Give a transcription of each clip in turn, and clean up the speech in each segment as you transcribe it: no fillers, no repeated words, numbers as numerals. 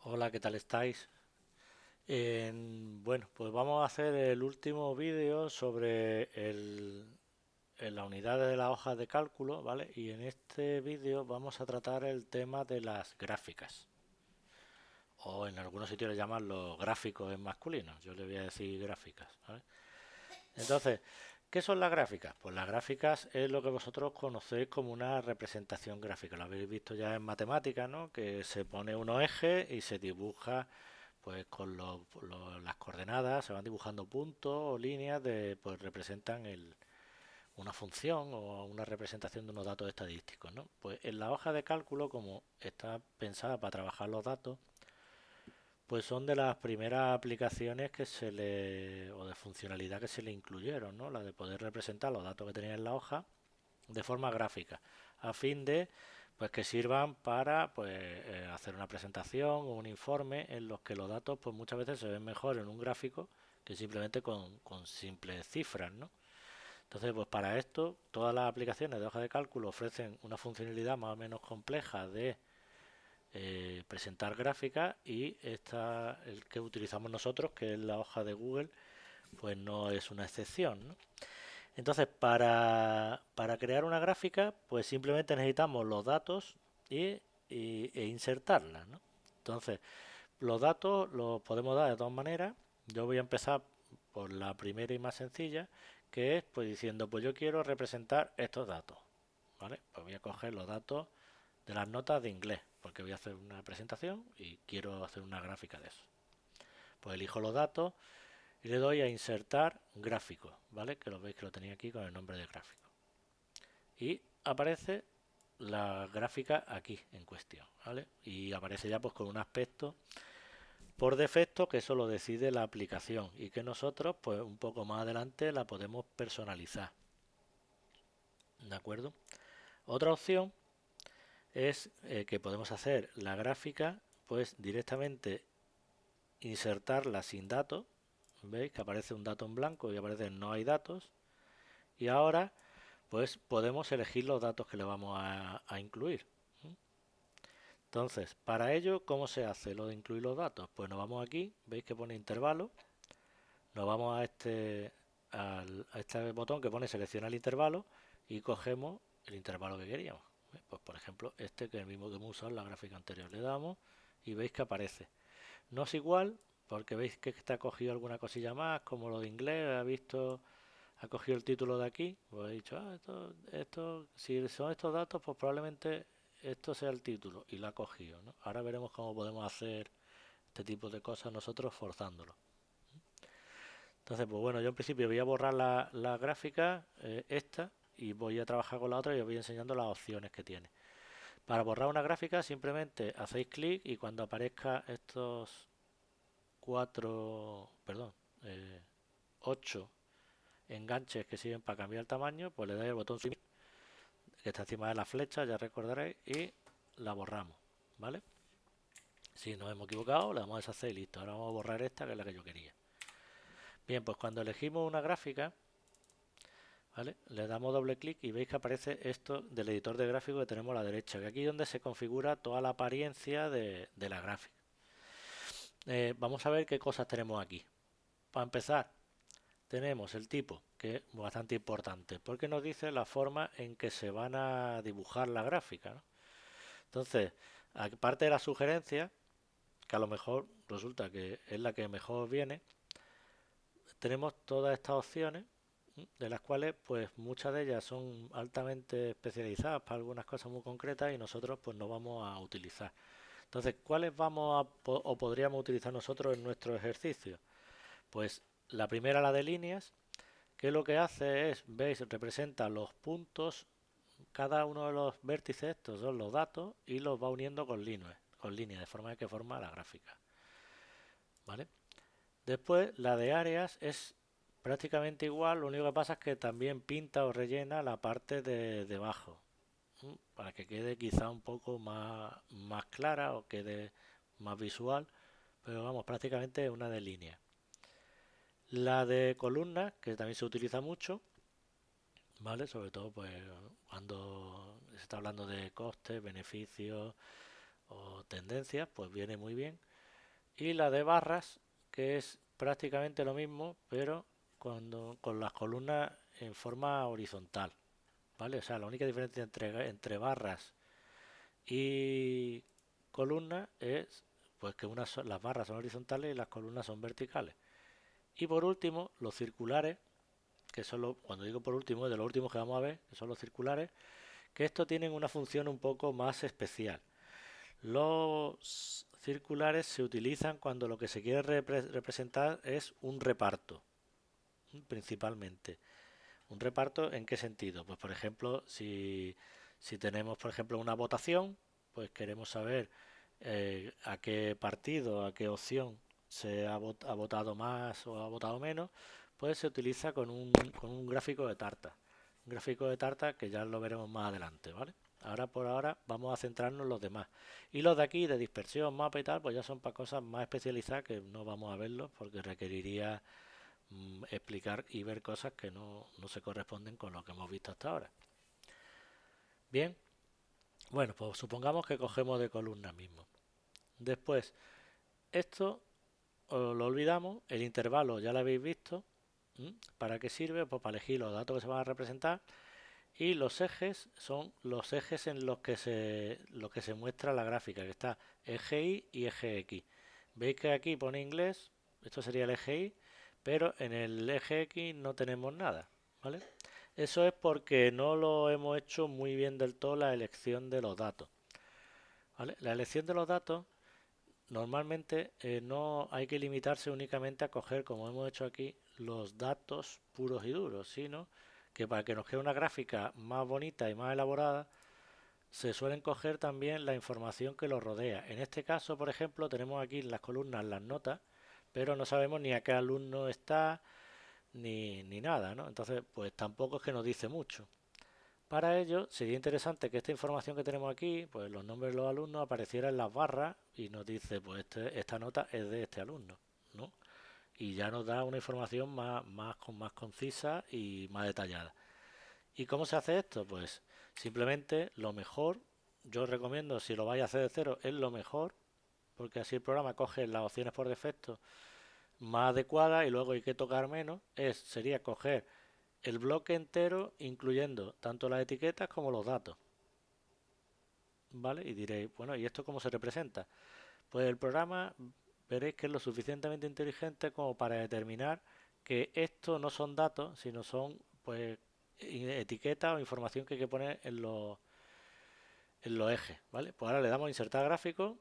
Hola, ¿qué tal estáis? Bueno, pues vamos a hacer el último vídeo sobre la unidad de las hojas de cálculo, ¿vale? Y en este vídeo vamos a tratar el tema de las gráficas, o en algunos sitios le llaman los gráficos en masculino, yo le voy a decir gráficas, ¿vale? Entonces, ¿qué son las gráficas? Pues las gráficas es lo que vosotros conocéis como una representación gráfica, lo habéis visto ya en matemáticas, ¿no? Que se pone unos ejes y se dibuja pues con las coordenadas se van dibujando puntos o líneas de pues representan una función o una representación de unos datos estadísticos, ¿no? Pues en la hoja de cálculo, como está pensada para trabajar los datos, pues son de las primeras aplicaciones que se le o de funcionalidad que se le incluyeron, ¿no? La de poder representar los datos que tenía en la hoja de forma gráfica, a fin de pues que sirvan para pues hacer una presentación o un informe en los que los datos pues muchas veces se ven mejor en un gráfico que simplemente con simples cifras, ¿no? Entonces, pues para esto, todas las aplicaciones de hoja de cálculo ofrecen una funcionalidad más o menos compleja de presentar gráficas y el que utilizamos nosotros, que es la hoja de Google, pues no es una excepción, ¿no? Entonces, para crear una gráfica, pues simplemente necesitamos los datos e insertarlas, ¿no? Entonces, los datos los podemos dar de dos maneras. Yo voy a empezar por la primera y más sencilla, que es pues diciendo, pues yo quiero representar estos datos, ¿vale? Pues voy a coger los datos de las notas de inglés, porque voy a hacer una presentación y quiero hacer una gráfica de eso. Pues elijo los datos y le doy a insertar gráfico, ¿vale? Que lo veis que lo tenía aquí con el nombre de gráfico. Y aparece la gráfica aquí en cuestión, ¿vale? Y aparece ya pues con un aspecto por defecto que eso lo decide la aplicación y que nosotros pues un poco más adelante la podemos personalizar, ¿de acuerdo? Otra opción es que podemos hacer la gráfica pues directamente insertarla sin datos. ¿Veis que aparece un dato en blanco y aparece no hay datos? Y ahora pues podemos elegir los datos que le vamos a incluir. Entonces, para ello, ¿cómo se hace lo de incluir los datos? Pues nos vamos aquí, veis que pone intervalo, nos vamos a este botón que pone seleccionar el intervalo y cogemos el intervalo que queríamos. Pues por ejemplo, este que es el mismo que hemos usado en la gráfica anterior. Le damos y veis que aparece. No es igual porque veis que está cogido alguna cosilla más, como lo de inglés, ha cogido el título de aquí, pues he dicho, si son estos datos, pues probablemente esto sea el título y lo ha cogido, ¿no? Ahora veremos cómo podemos hacer este tipo de cosas nosotros forzándolo. Entonces, pues bueno, yo en principio voy a borrar la gráfica, esta, y voy a trabajar con la otra y os voy enseñando las opciones que tiene. Para borrar una gráfica simplemente hacéis clic y cuando aparezca estos perdón, eh, 8 enganches que sirven para cambiar el tamaño, pues le dais el botón suprimir, que está encima de la flecha, ya recordaréis, y la borramos, ¿vale? Si nos hemos equivocado, le damos a deshacer y listo. Ahora vamos a borrar esta, que es la que yo quería. Bien, pues cuando elegimos una gráfica, ¿vale? Le damos doble clic y veis que aparece esto del editor de gráficos que tenemos a la derecha, que aquí es donde se configura toda la apariencia de la gráfica. Vamos a ver qué cosas tenemos aquí. Para empezar, tenemos el tipo, que es bastante importante, porque nos dice la forma en que se van a dibujar la gráfica, ¿no? Entonces, aparte de la sugerencia, que a lo mejor resulta que es la que mejor viene, tenemos todas estas opciones, de las cuales pues muchas de ellas son altamente especializadas para algunas cosas muy concretas y nosotros pues no vamos a utilizar. Entonces, ¿cuáles vamos o podríamos utilizar nosotros en nuestro ejercicio? Pues la primera, la de líneas, que lo que hace es, veis, representa los puntos, cada uno de los vértices, estos son los datos, y los va uniendo con líneas, de forma que forma la gráfica. ¿Vale? Después, la de áreas es prácticamente igual, lo único que pasa es que también pinta o rellena la parte de debajo, para que quede quizá un poco más clara o quede más visual, pero vamos, prácticamente una de línea. La de columnas, que también se utiliza mucho, ¿vale? Sobre todo pues cuando se está hablando de costes, beneficios o tendencias, pues viene muy bien. y la de barras, que es prácticamente lo mismo, pero con las columnas en forma horizontal, ¿vale? O sea, la única diferencia entre barras y columnas es pues que las barras son horizontales y las columnas son verticales. Y por último, los circulares, que son cuando digo por último, de los últimos que vamos a ver, que son los circulares, que estos tienen una función un poco más especial. Los circulares se utilizan cuando lo que se quiere representar es un reparto, principalmente. ¿Un reparto en qué sentido? Pues por ejemplo, si tenemos por ejemplo una votación, pues queremos saber a qué partido, a qué opción ha votado más o ha votado menos, pues se utiliza con un gráfico de tarta. Un gráfico de tarta que ya lo veremos más adelante, ¿vale? Ahora por ahora vamos a centrarnos en los demás. Y los de aquí, de dispersión, mapa y tal, pues ya son para cosas más especializadas que no vamos a verlos porque requeriría explicar y ver cosas que no se corresponden con lo que hemos visto hasta ahora. Bien, bueno, pues supongamos que cogemos de columna mismo. Después, esto lo olvidamos, el intervalo ya lo habéis visto. ¿Para qué sirve? Pues para elegir los datos que se van a representar, y los ejes son los ejes en los que se muestra la gráfica, que está eje Y y eje X. Veis que aquí pone inglés, esto sería el eje Y, pero en el eje X no tenemos nada, ¿vale? Eso es porque no lo hemos hecho muy bien del todo la elección de los datos, ¿vale? La elección de los datos normalmente no hay que limitarse únicamente a coger, como hemos hecho aquí, los datos puros y duros, sino que para que nos quede una gráfica más bonita y más elaborada, se suelen coger también la información que los rodea. En este caso, por ejemplo, tenemos aquí en las columnas las notas, pero no sabemos ni a qué alumno está, ni nada, ¿no? Entonces, pues tampoco es que nos dice mucho. Para ello, sería interesante que esta información que tenemos aquí, pues los nombres de los alumnos, apareciera en las barras y nos dice, pues esta nota es de este alumno, ¿no? Y ya nos da una información más concisa y más detallada. ¿Y cómo se hace esto? Pues simplemente lo mejor, yo recomiendo, si lo vais a hacer de cero, es lo mejor, porque así el programa coge las opciones por defecto más adecuadas y luego hay que tocar menos, sería coger el bloque entero incluyendo tanto las etiquetas como los datos, ¿vale? Y diréis, bueno, ¿y esto cómo se representa? Pues el programa veréis que es lo suficientemente inteligente como para determinar que esto no son datos, sino son pues etiquetas o información que hay que poner en los ejes, ¿vale? Pues ahora le damos a insertar gráfico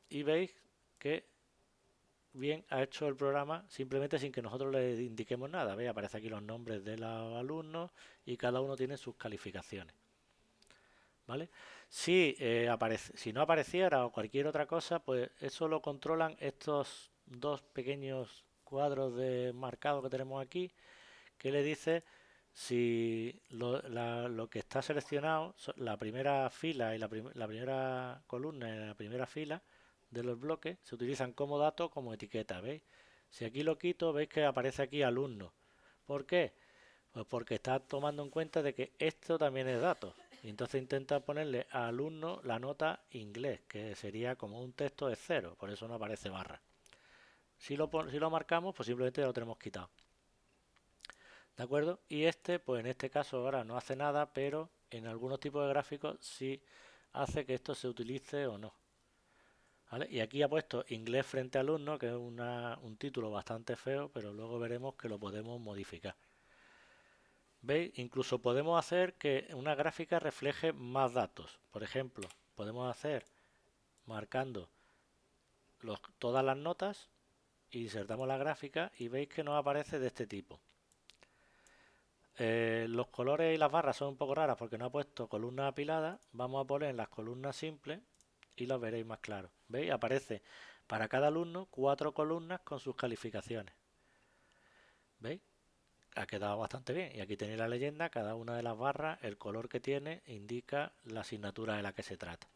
y veis que bien ha hecho el programa simplemente sin que nosotros le indiquemos nada. ¿Veis? Aparece aquí los nombres de los alumnos y cada uno tiene sus calificaciones, ¿vale? Si no apareciera o cualquier otra cosa, pues eso lo controlan estos dos pequeños cuadros de marcado que tenemos aquí, que le dice si lo que está seleccionado, la primera fila y la primera columna y la primera fila de los bloques se utilizan como dato, como etiqueta, ¿veis? Si aquí lo quito, veis que aparece aquí alumno. ¿Por qué? Pues porque está tomando en cuenta de que esto también es dato. Y entonces intenta ponerle a alumno la nota inglés, que sería como un texto de cero, por eso no aparece barra. Si lo marcamos, pues simplemente ya lo tenemos quitado. ¿De acuerdo? Y pues en este caso ahora no hace nada, pero en algunos tipos de gráficos sí hace que esto se utilice o no. ¿Vale? Y aquí ha puesto inglés frente a alumno, que es un título bastante feo, pero luego veremos que lo podemos modificar. ¿Veis? Incluso podemos hacer que una gráfica refleje más datos. Por ejemplo, podemos hacer marcando todas las notas, insertamos la gráfica y veis que nos aparece de este tipo. Los colores y las barras son un poco raras porque no ha puesto columnas apiladas. Vamos a poner las columnas simples y las veréis más claro. ¿Veis? Aparece para cada alumno 4 columnas con sus calificaciones. ¿Veis? Ha quedado bastante bien. Y aquí tenéis la leyenda, cada una de las barras, el color que tiene indica la asignatura de la que se trata.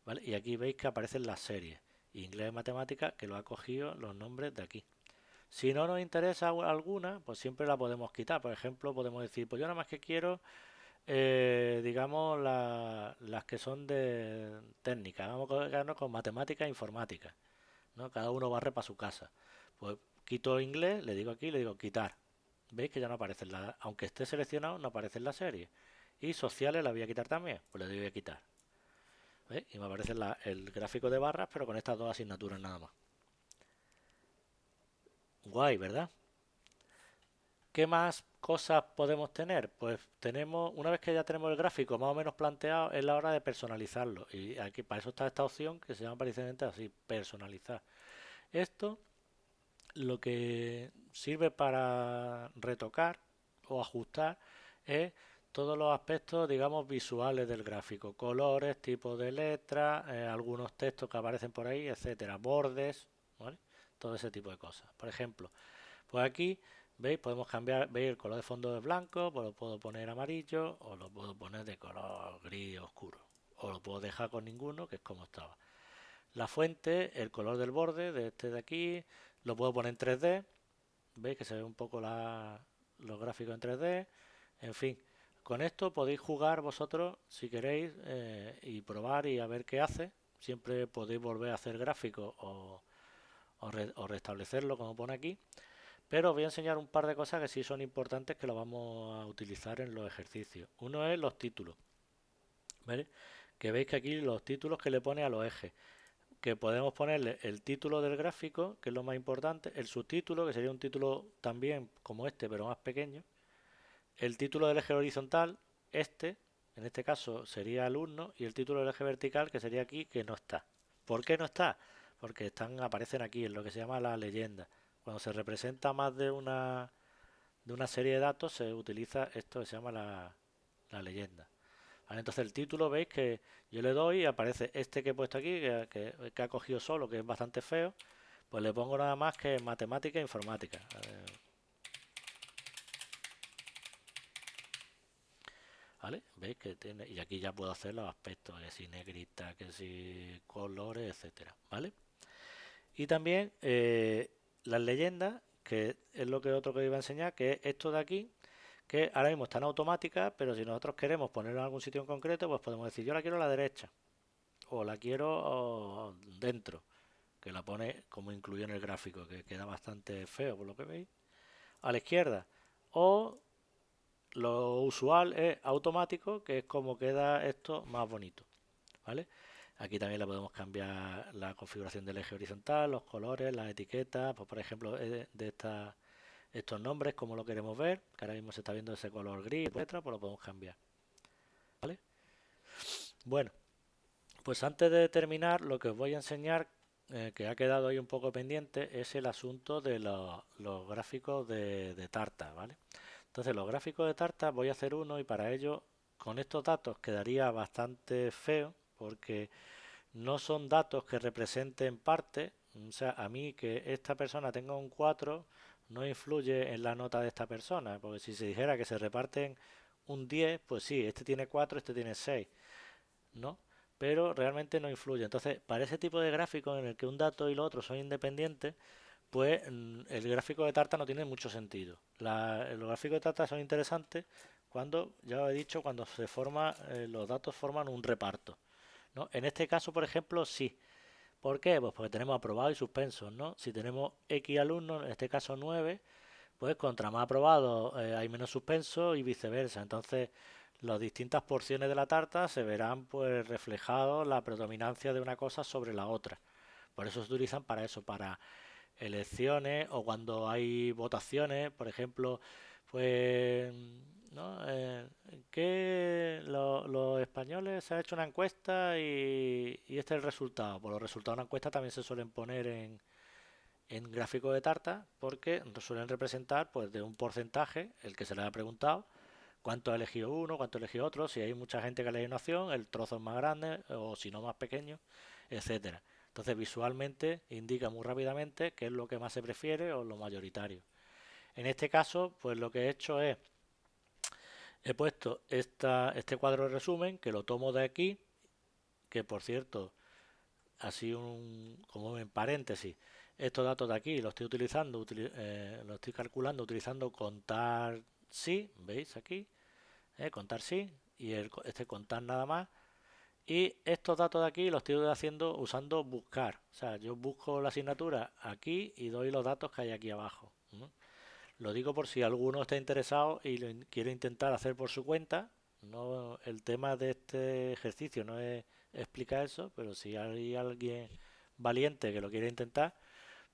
¿Vale? Y aquí veis que aparecen las series. Inglés y matemáticas, que lo ha cogido los nombres de aquí. Si no nos interesa alguna, pues siempre la podemos quitar. Por ejemplo, podemos decir, pues yo nada más que quiero, digamos, las que son de técnica. Vamos a quedarnos con matemática e informática. ¿no? Cada uno barre para su casa. Pues quito inglés, le digo aquí, le digo quitar. ¿Veis que ya no aparece en la, aunque esté seleccionado, no aparece en la serie? Y sociales la voy a quitar también, pues le doy a quitar. ¿Veis? Y me aparece el gráfico de barras, pero con estas dos asignaturas nada más. Guay, ¿verdad? ¿Qué más cosas podemos tener? Pues tenemos, una vez que ya tenemos el gráfico más o menos planteado, es la hora de personalizarlo. Y aquí para eso está esta opción que se llama precisamente así, personalizar. Esto lo que sirve para retocar o ajustar es todos los aspectos, digamos, visuales del gráfico, colores, tipo de letra, algunos textos que aparecen por ahí, etcétera, bordes, ¿vale? Todo ese tipo de cosas. Por ejemplo, pues aquí, ¿veis? Podemos cambiar, ¿veis? El color de fondo es blanco, pues lo puedo poner amarillo o lo puedo poner de color gris oscuro. O lo puedo dejar con ninguno, que es como estaba. La fuente, el color del borde de este de aquí, lo puedo poner en 3D. ¿Veis que se ve un poco los gráficos en 3D? En fin, con esto podéis jugar vosotros si queréis y probar y a ver qué hace. Siempre podéis volver a hacer gráficos o restablecerlo como pone aquí. Pero os voy a enseñar un par de cosas que sí son importantes que lo vamos a utilizar en los ejercicios. Uno es los títulos. ¿Vale? Que veis que aquí los títulos que le pone a los ejes. Que podemos ponerle el título del gráfico, que es lo más importante, el subtítulo, que sería un título también como este, pero más pequeño, el título del eje horizontal, este, en este caso sería alumno, y el título del eje vertical, que sería aquí, que no está. ¿Por qué no está? Porque aparecen aquí en lo que se llama la leyenda. Cuando se representa más de una serie de datos, se utiliza esto que se llama la leyenda. Vale, entonces el título veis que yo le doy y aparece este que he puesto aquí, que ha cogido solo, que es bastante feo, pues le pongo nada más que matemática e informática. ¿Vale? ¿Veis que tiene? Y aquí ya puedo hacer los aspectos, que si negrita, que si colores, etcétera. ¿Vale? Y también las leyendas, que es lo que otro que iba a enseñar, que es esto de aquí, que ahora mismo están automáticas, pero si nosotros queremos ponerlo en algún sitio en concreto, pues podemos decir, yo la quiero a la derecha, o la quiero dentro, que la pone como incluido en el gráfico, que queda bastante feo por lo que veis, a la izquierda, o lo usual es automático, que es como queda esto más bonito, ¿vale? Aquí también le podemos cambiar la configuración del eje horizontal, los colores, las etiquetas, pues por ejemplo estos nombres, como lo queremos ver, que ahora mismo se está viendo ese color gris, etcétera, pues lo podemos cambiar, ¿vale? Bueno, pues antes de terminar, lo que os voy a enseñar, que ha quedado ahí un poco pendiente, es el asunto de los gráficos de Tarta, ¿vale? Entonces, los gráficos de Tarta voy a hacer uno y para ello, con estos datos quedaría bastante feo, porque no son datos que representen parte, o sea, a mí que esta persona tenga un 4 no influye en la nota de esta persona, porque si se dijera que se reparten un 10, pues sí, este tiene 4, este tiene 6, ¿no? Pero realmente no influye. Entonces, para ese tipo de gráficos en el que un dato y lo otro son independientes, pues el gráfico de Tarta no tiene mucho sentido. Los gráficos de Tarta son interesantes cuando, ya lo he dicho, cuando los datos forman un reparto, ¿no? En este caso, por ejemplo, sí. ¿Por qué? Pues porque tenemos aprobados y suspensos, ¿no? Si tenemos X alumnos, en este caso 9, pues contra más aprobados hay menos suspenso y viceversa. Entonces, las distintas porciones de la tarta se verán pues reflejados la predominancia de una cosa sobre la otra. Por eso se utilizan para eso, para elecciones o cuando hay votaciones, por ejemplo, pues ¿no? Que los españoles se ha hecho una encuesta y este es el resultado. Pues los resultados de una encuesta también se suelen poner en gráfico de tarta porque suelen representar pues de un porcentaje el que se le ha preguntado cuánto ha elegido uno, cuánto ha elegido otro, si hay mucha gente que ha elegido una opción, el trozo es más grande o si no más pequeño, etcétera. Entonces visualmente indica muy rápidamente qué es lo que más se prefiere o lo mayoritario. En este caso, pues lo que he hecho es, he puesto este cuadro de resumen que lo tomo de aquí, que por cierto, así como en paréntesis, estos datos de aquí los estoy utilizando, los estoy calculando utilizando contar sí, ¿veis aquí? Contar sí, y este contar nada más, Y estos datos de aquí los estoy haciendo usando buscar. O sea, yo busco la asignatura aquí y doy los datos que hay aquí abajo, ¿no? Lo digo por si alguno está interesado y lo quiere intentar hacer por su cuenta. No, el tema de este ejercicio no es explicar eso, pero si hay alguien valiente que lo quiere intentar,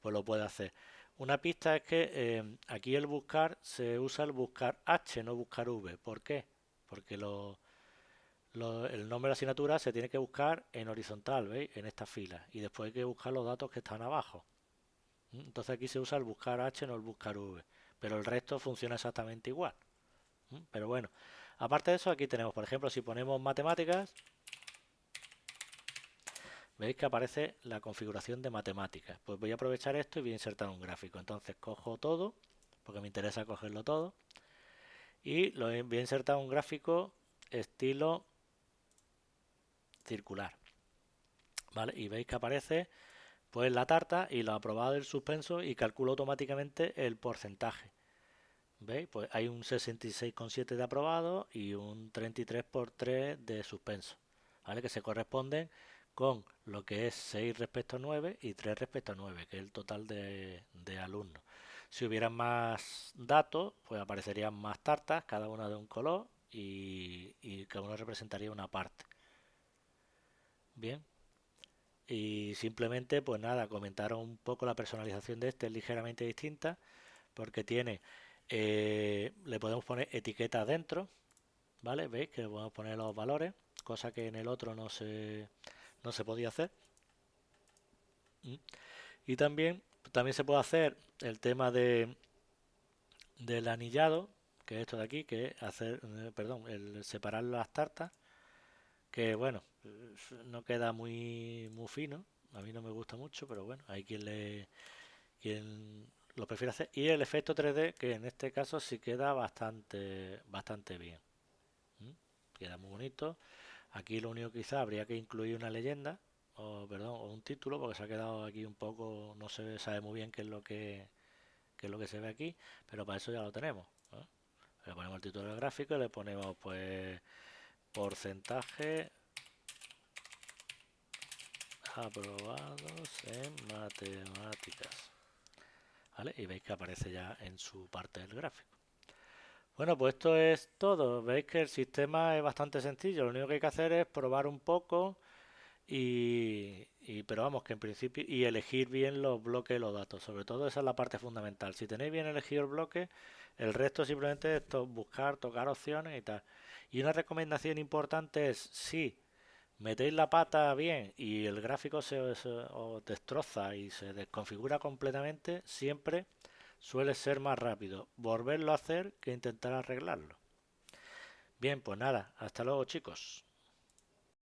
pues lo puede hacer. Una pista es que aquí el buscar se usa el buscar H, no buscar V. ¿Por qué? Porque el nombre de la asignatura se tiene que buscar en horizontal, ¿veis? En esta fila. Y después hay que buscar los datos que están abajo. Entonces aquí se usa el buscar H, no el buscar V. Pero el resto funciona exactamente igual. Pero bueno, aparte de eso, aquí tenemos, por ejemplo, si ponemos matemáticas, veis que aparece la configuración de matemáticas. Pues voy a aprovechar esto y voy a insertar un gráfico. Entonces cojo todo, porque me interesa cogerlo todo, y voy a insertar un gráfico estilo circular. ¿Vale? Y veis que aparece pues la tarta y lo aprobado del suspenso y calculo automáticamente el porcentaje. ¿Veis? Pues hay un 66,7 de aprobado y un 33,3 de suspenso, ¿vale? Que se corresponden con lo que es 6 respecto a 9 y 3 respecto a 9, que es el total de alumnos. Si hubieran más datos, pues aparecerían más tartas, cada una de un color y cada uno representaría una parte. Bien, y simplemente, pues nada, comentaron un poco la personalización de este, es ligeramente distinta, porque tiene, le podemos poner etiquetas dentro, ¿vale? ¿Veis? Que le podemos poner los valores, cosa que en el otro no se podía hacer. ¿Mm? Y también se puede hacer el tema del anillado, que es esto de aquí, que es hacer, perdón, el separar las tartas, que bueno, no queda muy fino, a mí no me gusta mucho, pero bueno, hay quien lo prefiere hacer. Y el efecto 3D, que en este caso sí queda bastante bien. ¿Mm? Queda muy bonito. Aquí lo único que quizá habría que incluir una leyenda, o perdón, o un título, porque se ha quedado aquí un poco, no se sabe muy bien qué es lo que se ve aquí, pero para eso ya lo tenemos, ¿no? Le ponemos el título del gráfico y le ponemos pues porcentaje aprobados en matemáticas, ¿vale? Y veis que aparece ya en su parte del gráfico. Bueno, pues esto es todo. Veis que el sistema es bastante sencillo. Lo único que hay que hacer es probar un poco pero vamos, que en principio, y elegir bien los bloques de los datos. Sobre todo esa es la parte fundamental. Si tenéis bien elegido el bloque, el resto simplemente es buscar, tocar opciones y tal. Y una recomendación importante es, si metéis la pata bien y el gráfico se os destroza y se desconfigura completamente, siempre suele ser más rápido volverlo a hacer que intentar arreglarlo. Bien, pues nada, hasta luego chicos.